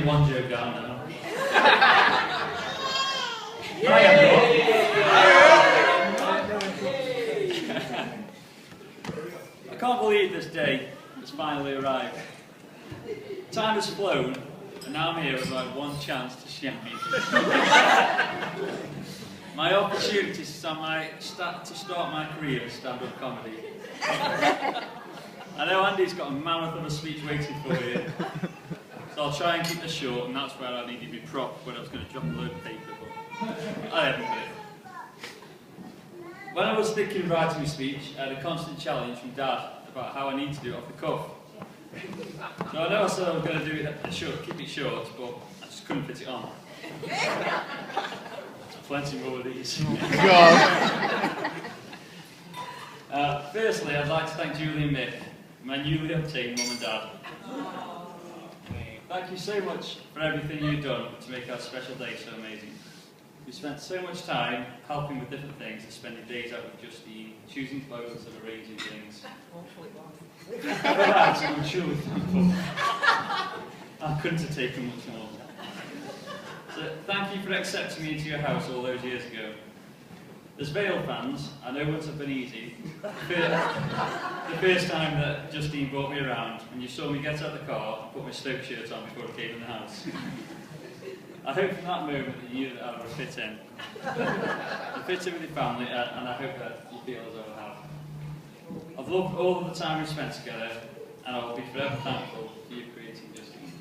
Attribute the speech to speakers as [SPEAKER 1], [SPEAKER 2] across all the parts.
[SPEAKER 1] only one joke down now. Hi everyone. I can't believe this day has finally arrived. Time has flown, and now I'm here with my one chance to shine. My opportunity to start my career in stand-up comedy. I know Andy's got a mammoth of a speech waiting for you, so I'll try and keep this short, and that's where I needed to be propped when I was going to drop a load of paper, but I haven't got it. When I was thinking of writing my speech, I had a constant challenge from Dad about how I need to do it off the cuff. So I know I said I was going to do it short, keep it short, but I just couldn't fit it on. Plenty more of these. Firstly, I'd like to thank Julie and Mick, my newly obtained mum and dad. Thank you so much for everything you've done to make our special day so amazing. You spent so much time helping with different things and spending days out with Justine, choosing clothes and arranging things. For that, I'm truly thankful. I couldn't have taken much more. So thank you for accepting me into your house all those years ago. As Vale fans, I know it wouldn't have been easy. The first time that Justine brought me around, and you saw me get out of the car and put my Stoke shirt on before I came in the house. I hope from that moment that you knew that I would fit in. You fit in with your family, and I hope that you feel as though I have. I've loved all of the time we spent together, and I will be forever thankful for you creating Justine.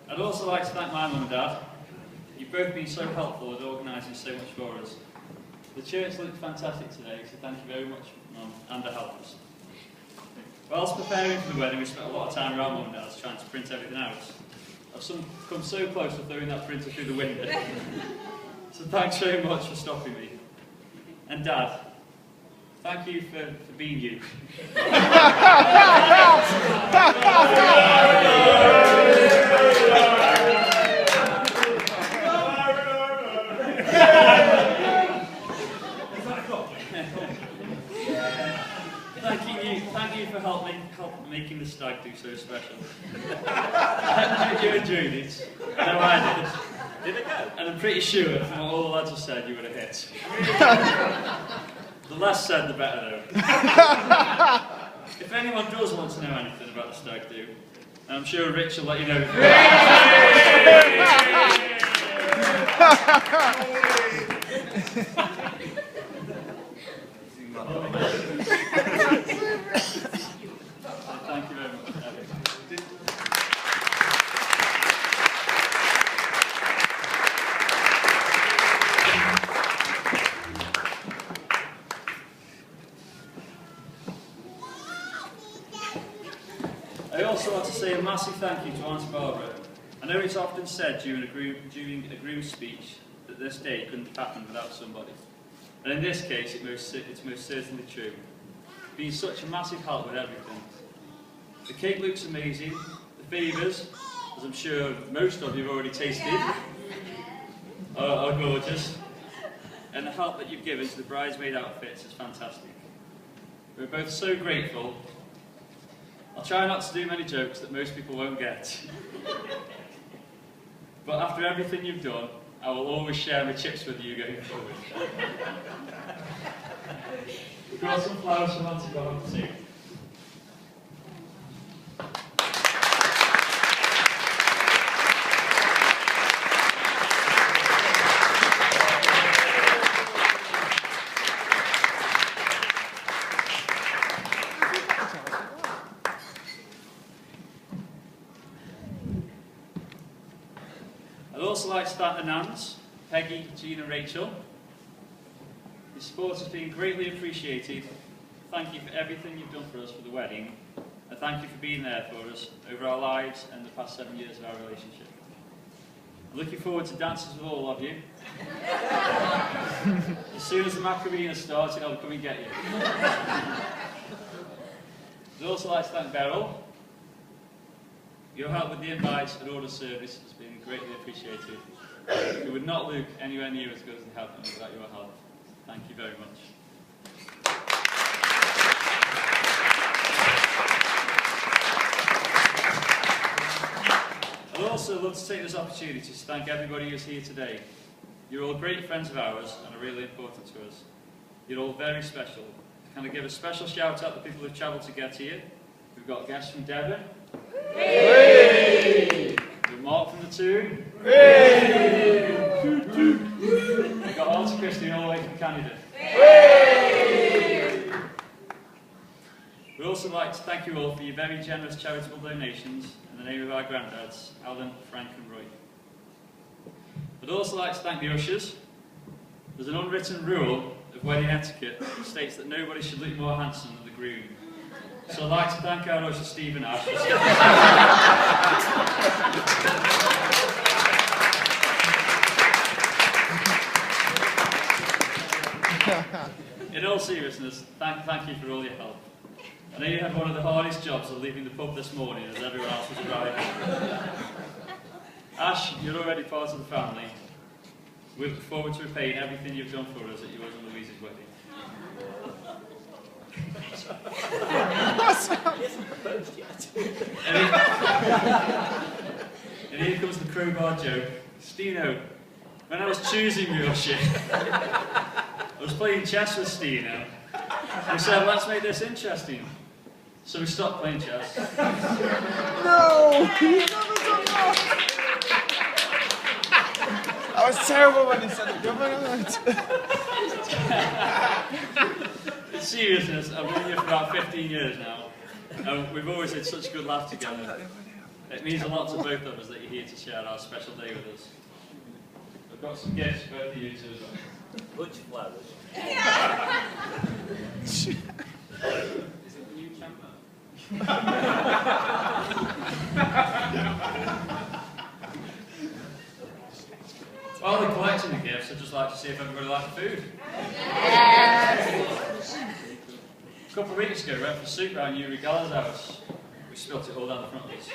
[SPEAKER 1] I'd also like to thank my mum and dad. You've both been so helpful at organising so much for us. The church looked fantastic today, so thank you very much, Mum, and the helpers. Whilst preparing for the wedding, we spent a lot of time around Mum and Dad's trying to print everything out. I've come so close to throwing that printer through the window. So thanks very much for stopping me. And Dad, thank you for being you. Thank you for helping making the stag do so special. I hope you enjoyed it. I know I did. Did it go? And I'm pretty sure from what all the lads have said you would have hit. The less said the better though. If anyone does want to know anything about the stag do, I'm sure Rich will let you know. Thank you very much. I also want to say a massive thank you to Auntie Barbara. I know it's often said during a groom's speech that this day couldn't have happened without somebody. And in this case, it's most certainly true. Been such a massive help with everything. The cake looks amazing, the favours, as I'm sure most of you have already tasted, are gorgeous, and the help that you've given to the bridesmaid outfits is fantastic. We're both so grateful. I'll try not to do many jokes that most people won't get. But after everything you've done, I will always share my chips with you going forward. We've got some flowers from Auntie Barbara too. I'd also like to thank the Nans, Peggy, Jean and Rachel. Your support has been greatly appreciated. Thank you for everything you've done for us for the wedding, and thank you for being there for us over our lives and the past 7 years of our relationship. I'm looking forward to dances with all of you. As soon as the Macarena starts, I'll come and get you. I'd also like to thank Beryl. Your help with the invites and order service has been greatly appreciated. We would not look anywhere near as good as the help without your help. Thank you very much. I'd also love to take this opportunity to thank everybody who's here today. You're all great friends of ours and are really important to us. You're all very special. Can I give a special shout out to the people who've travelled to get here? We've got guests from Devon. We've got Mark from the Toon. We've got Auntie Christine all the way from Canada. We'd also like to thank you all for your very generous charitable donations in the name of our granddads, Alan, Frank and Roy. I'd also like to thank the ushers. There's an unwritten rule of wedding etiquette that states that nobody should look more handsome than the groom. So I'd like to thank our usher, Steve and Ash, in all seriousness, thank you for all your help. I know you had one of the hardest jobs of leaving the pub this morning as everyone else was arriving. Ash, you're already part of the family. We look forward to repaying everything you've done for us at yours and Louise's wedding. And here comes the crowbar joke. Stino, when I was choosing my usher, I was playing chess with Stino. We said, let's make this interesting. So we stopped playing chess.
[SPEAKER 2] No! He's never done that! I was terrible when he said it.
[SPEAKER 1] In seriousness, I've been here for about 15 years now. And we've always had such a good laugh together. It means a lot to both of us that you're here to share our special day with us. I've got some gifts for both of you too as well.
[SPEAKER 3] Bunch of flowers.
[SPEAKER 1] Is it the new camera? While they're collecting the gifts, I'd just like to see if everybody likes food. Yes. A couple of weeks ago, we went for soup round Yuri Galler's house. We spilt it all down the front of us.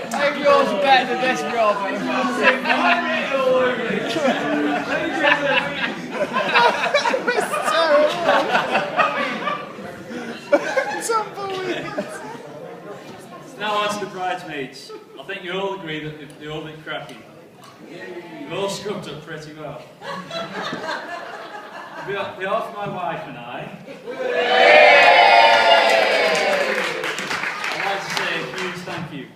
[SPEAKER 2] I think yours are better than this, Robert. It's unbelievable.
[SPEAKER 1] Now on to the bridesmaids. I think you all agree that they all look cracking. They've all scrubbed up pretty well. They are for my wife and I. I'd like to say a huge thank you.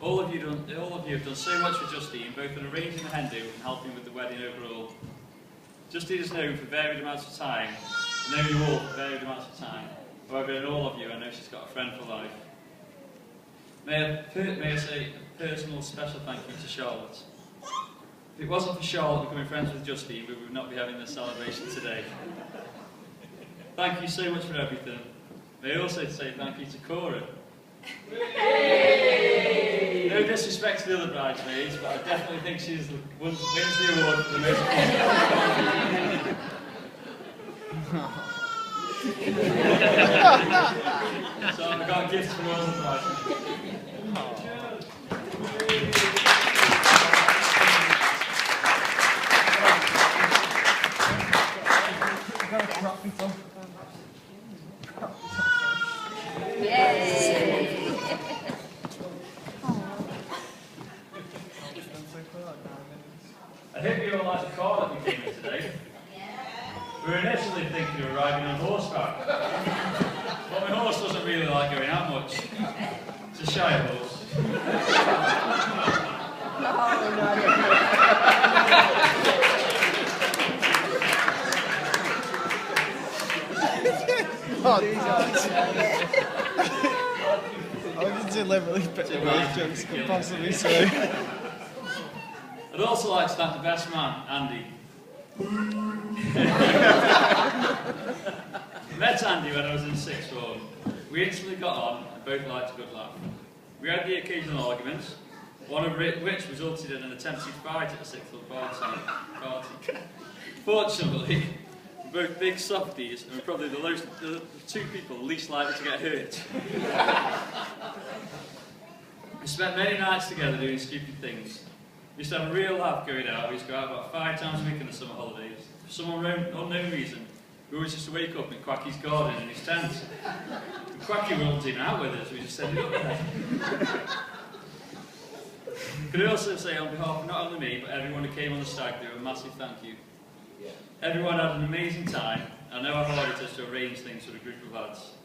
[SPEAKER 1] All of you have done so much for Justine, both in arranging the hen do and helping with the wedding overall. Justine is known for varied amounts of time. I know you all for varied amounts of time. However, in all of you, I know she's got a friend for life. May I say a personal special thank you to Charlotte. If it wasn't for Charlotte becoming friends with Justine, we would not be having this celebration today. Thank you so much for everything. May I also say thank you to Cora. No disrespect to the other bridesmaids, but I definitely think she's the one that wins the award for the most So I've got a gift for all the bridesmaids. I hope you all like the car that we came in today. We were initially thinking of arriving on horseback, but my horse doesn't really like going out much. It's a shy horse.
[SPEAKER 2] Oh, I would deliberately pick the worst jokes could possibly say.
[SPEAKER 1] I'd also like to thank the best man, Andy. I met Andy when I was in sixth form. We instantly got on and both liked a good laugh. We had the occasional arguments, one of which resulted in an attempted fight at a sixth party. Fortunately, we're both big softies and we're probably the two people least likely to get hurt. We spent many nights together doing stupid things. We used to have a real laugh going out. We used to go out about 5 times a week in the summer holidays. For some unknown reason, we always used to wake up in Quacky's garden in his tent. And Quacky wasn't even out with us, we just ended up there. Could I also say on behalf of not only me, but everyone who came on the stag do a massive thank you. Everyone had an amazing time. I know how hard it is to arrange things for a group of lads.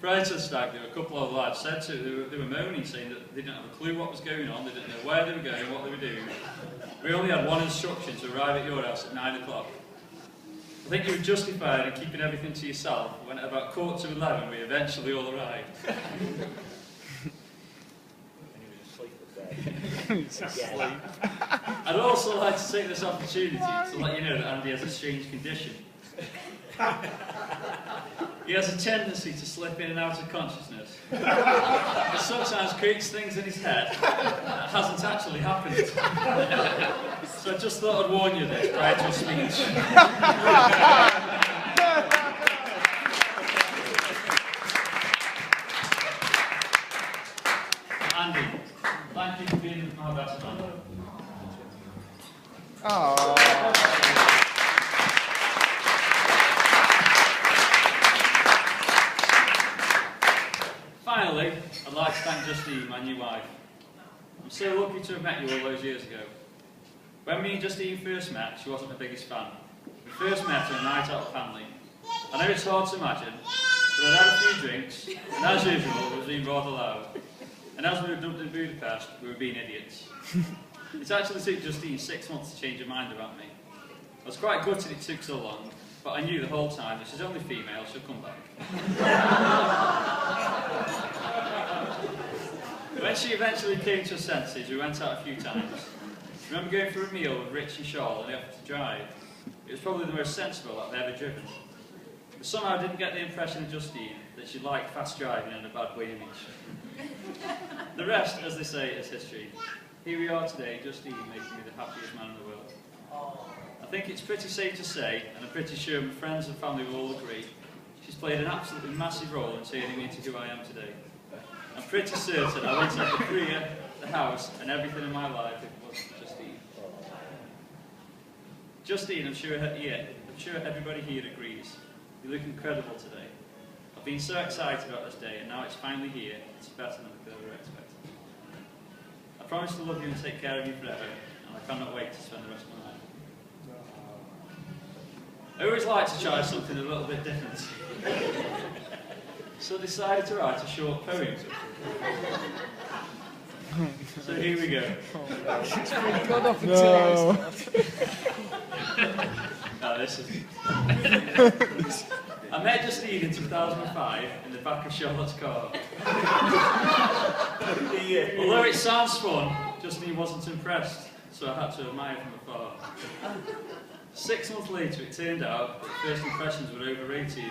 [SPEAKER 1] Prior to the stag, there were a couple of lads said they were moaning, saying that they didn't have a clue what was going on, they didn't know where they were going, what they were doing. We only had one instruction to arrive at your house at 9 o'clock. I think you were justified in keeping everything to yourself when at about 11:15 we eventually all arrived. I'd also like to take this opportunity to let you know that Andy has a strange condition. He has a tendency to slip in and out of consciousness. He sometimes creates things in his head that hasn't actually happened. So I just thought I'd warn you of this prior to his speech. Andy, thank you for being my best man. Finally, I'd like to thank Justine, my new wife. I'm so lucky to have met you all those years ago. When me and Justine first met, she wasn't the biggest fan. We first met on a night out with family. I know it's hard to imagine, but I'd had a few drinks, and as usual, it was being rather loud. And as we were dumped in Budapest, we were being idiots. It actually took Justine 6 months to change her mind about me. I was quite gutted it took so long, but I knew the whole time that she's only female, she'll come back. When she eventually came to her senses, we went out a few times. I remember going for a meal with Rich and Charles and they offered to drive. It was probably the most sensible I've ever driven. But somehow I didn't get the impression of Justine that she liked fast driving and a bad boy image. The rest, as they say, is history. Here we are today, Justine making me the happiest man in the world. I think it's pretty safe to say, and I'm pretty sure my friends and family will all agree, she's played an absolutely massive role in turning me into who I am today. I'm pretty certain I wouldn't have the career, the house, and everything in my life if it wasn't for Justine. Justine, I'm sure everybody here agrees. You look incredible today. I've been so excited about this day, and now it's finally here. It's better than I could ever expect. I promise to love you and take care of you forever, and I cannot wait to spend the rest of my life. I always like to try something a little bit different. So I decided to write a short poem. So here we go. No, this is... I met Justine in 2005 in the back of Charlotte's car. Although it sounds fun, Justine wasn't impressed, so I had to admire from afar. 6 months later, it turned out that first impressions were overrated.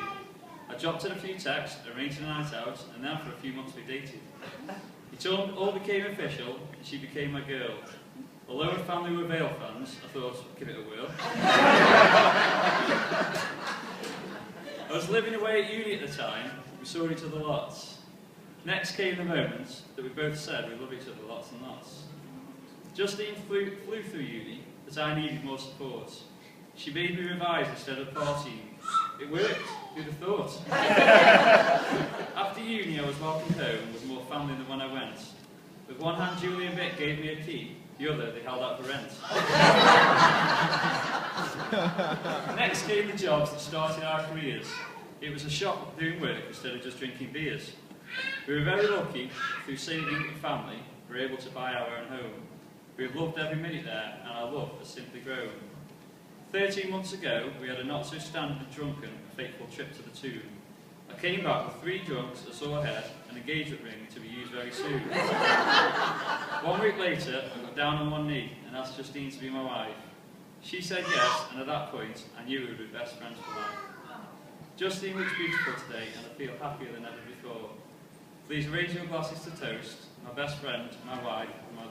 [SPEAKER 1] I dropped in a few texts, arranged a night out, and then for a few months we dated. It all became official, and she became my girl. Although her family were Vale fans, I thought I'd give it a whirl. I was living away at uni at the time, we saw each other lots. Next came the moment that we both said we love each other lots and lots. Justine flew through uni, but I needed more support. She made me revise instead of partying. It worked, who'd have thought? After uni I was welcomed home with more family than when I went. With one hand Julie and Vic gave me a key, the other they held out for rent. Next came the jobs that started our careers. It was a shop doing work instead of just drinking beers. We were very lucky, through saving and family, we were able to buy our own home. We have loved every minute there, and our love has simply grown. 13 months ago, we had a not-so-standard drunken, fateful trip to the tomb. I came back with 3 drunks, a sore head, an engagement ring to be used very soon. 1 week later, I got down on one knee and asked Justine to be my wife. She said yes, and at that point, I knew we would be best friends for life. Justine looks beautiful today, and I feel happier than ever before. Please arrange your glasses to toast my best friend, my wife, and my